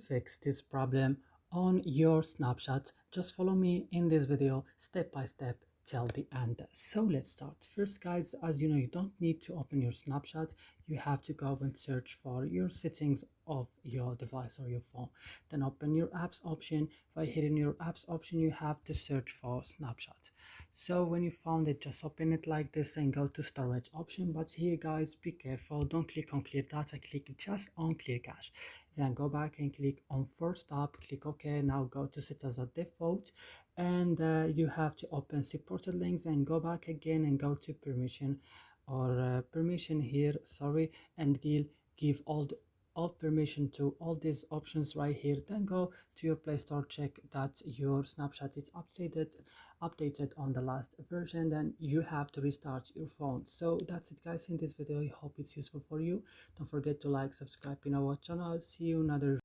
fix this problem on your Snapchat. Just follow me in this video step by step till the end. So let's start. First guys, as you know, you don't need to open your Snapchat. You have to go and search for your settings of your device or your phone. Then open your apps option. By hitting your apps option, you have to search for Snapchat. So when you found it, just open it like this and go to storage option. But here guys, be careful, don't click on clear data, click just on clear cache. Then go back and click on force stop, click OK. Now go to set as a default, and you have to open supported links and go back again and go to permission or permission here, sorry, and give all permission to all these options right here. Then go to your Play Store, check that your Snapchat is updated on the last version. Then you have to restart your phone. So that's it guys in this video. I hope it's useful for you. Don't forget to like, subscribe in our channel. See you in another